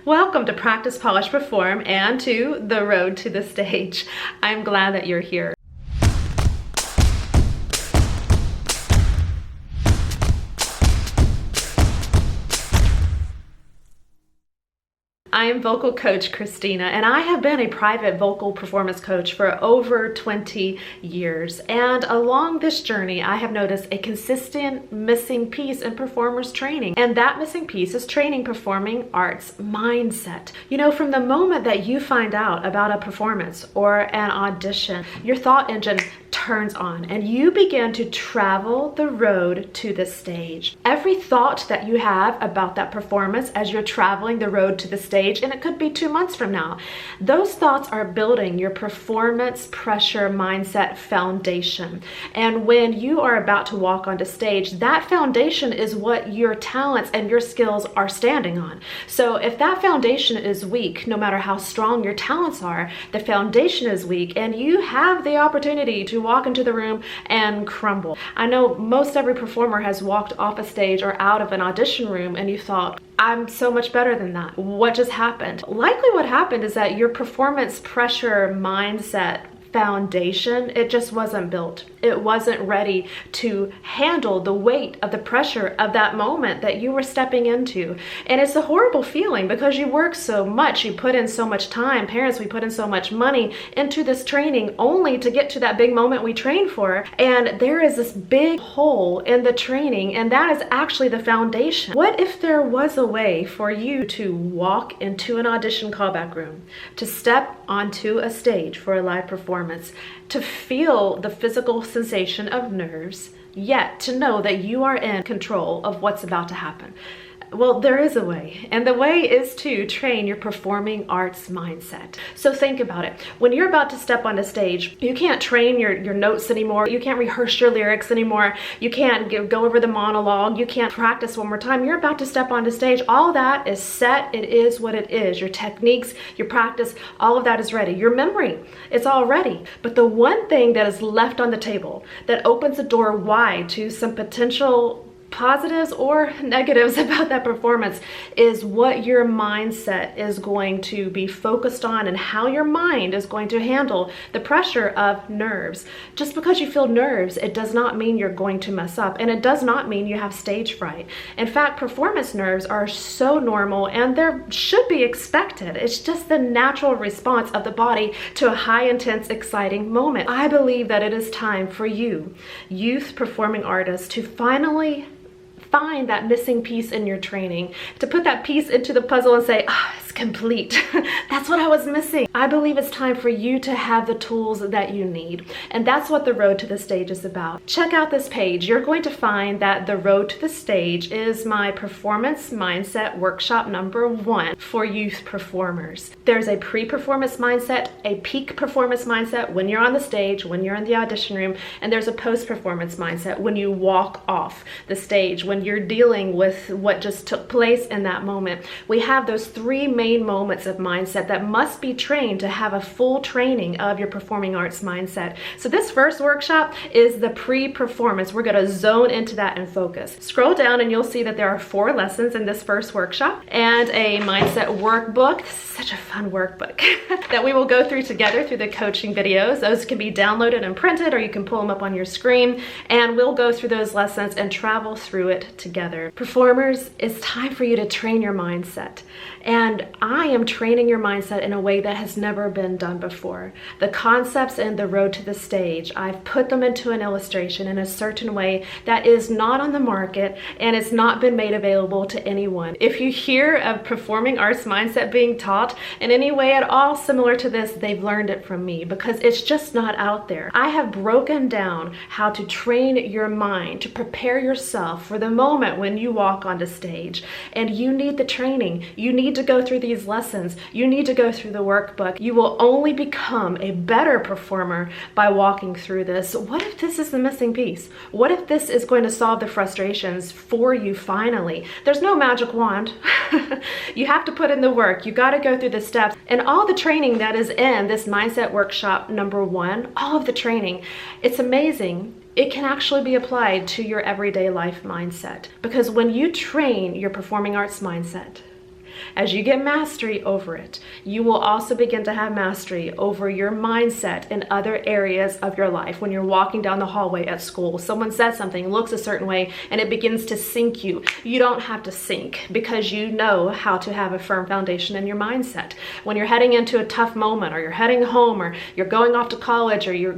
Welcome to Practice, Polish, Perform, and to the road to the stage. I'm glad that you're here. I am Vocal Coach Christina, and I have been a private vocal performance coach for over 20 years. And along this journey, I have noticed a consistent missing piece in performers training. And that missing piece is training performing arts mindset. You know, from the moment that you find out about a performance or an audition, your thought engine turns on and you begin to travel the road to the stage. Every thought that you have about that performance as you're traveling the road to the stage, and it could be 2 months from now, those thoughts are building your performance pressure mindset foundation. And when you are about to walk onto stage, that foundation is what your talents and your skills are standing on. So if that foundation is weak, no matter how strong your talents are, the foundation is weak and you have the opportunity to walk into the room and crumble. I know most every performer has walked off a stage or out of an audition room and you thought, I'm so much better than that. What just happened? Likely what happened is that your performance pressure mindset foundation, it just wasn't built. It wasn't ready to handle the weight of the pressure of that moment that you were stepping into. And it's a horrible feeling because you work so much, you put in so much time. Parents, we put in so much money into this training only to get to that big moment we train for. And there is this big hole in the training, and that is actually the foundation. What if there was a way for you to walk into an audition callback room, to step onto a stage for a live performance, to feel the physical sensation of nerves, yet to know that you are in control of what's about to happen? Well, there is a way, and the way is to train your performing arts mindset. So think about it. When you're about to step on a stage, you can't train your notes anymore. You can't rehearse your lyrics anymore. You can't go over the monologue. You can't practice one more time. You're about to step onto stage. All that is set. It is what it is. Your techniques, your practice, all of that is ready. Your memory, it's all ready. But the one thing that is left on the table that opens the door wide to some potential positives or negatives about that performance is what your mindset is going to be focused on and how your mind is going to handle the pressure of nerves. Just because you feel nerves, it does not mean you're going to mess up, and it does not mean you have stage fright. In fact, performance nerves are so normal and they should be expected. It's just the natural response of the body to a high intense exciting moment. I believe that it is time for you, youth performing artists, to finally find that missing piece in your training, to put that piece into the puzzle and say, it's complete. That's what I was missing. I believe it's time for you to have the tools that you need. And that's what the road to the stage is about. Check out this page. You're going to find that the road to the stage is my performance mindset workshop #1 for youth performers. There's a pre-performance mindset, a peak performance mindset when you're on the stage, when you're in the audition room, and there's a post-performance mindset when you walk off the stage, when you're dealing with what just took place in that moment. We have those 3 main moments of mindset that must be trained to have a full training of your performing arts mindset. So this first workshop is the pre-performance. We're going to zone into that and focus. Scroll down and you'll see that there are 4 lessons in this first workshop and a mindset workbook. This is such a fun workbook that we will go through together through the coaching videos. Those can be downloaded and printed, or you can pull them up on your screen, and we'll go through those lessons and travel through it together. Performers, it's time for you to train your mindset. And I am training your mindset in a way that has never been done before. The concepts in the road to the stage, I've put them into an illustration in a certain way that is not on the market, and it's not been made available to anyone. If you hear of performing arts mindset being taught in any way at all similar to this, they've learned it from me, because it's just not out there. I have broken down how to train your mind to prepare yourself for the moment when you walk onto stage. And you need the training. You need to go through these lessons. You need to go through the workbook. You will only become a better performer by walking through this. What if this is the missing piece? What if this is going to solve the frustrations for you finally? There's no magic wand. You have to put in the work. You got to go through the steps, and all the training that is in this mindset workshop #1, all of the training, it's amazing. It can actually be applied to your everyday life mindset, because when you train your performing arts mindset, as you get mastery over it, you will also begin to have mastery over your mindset in other areas of your life. When you're walking down the hallway at school, someone says something, looks a certain way, and it begins to sink you. You don't have to sink because you know how to have a firm foundation in your mindset. When you're heading into a tough moment, or you're heading home, or you're going off to college, or you're,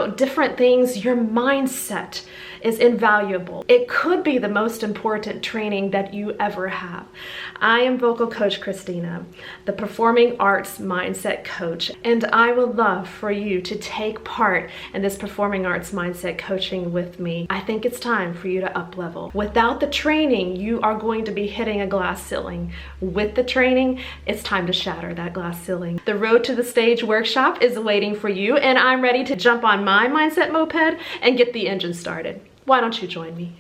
different things, your mindset is invaluable. It could be the most important training that you ever have. I am Vocal Coach Christina, the Performing Arts Mindset Coach, and I would love for you to take part in this Performing Arts Mindset coaching with me. I think it's time for you to up level. Without the training, you are going to be hitting a glass ceiling. With the training, it's time to shatter that glass ceiling. The Road to the Stage workshop is waiting for you, and I'm ready to jump on my mindset moped and get the engine started. Why don't you join me?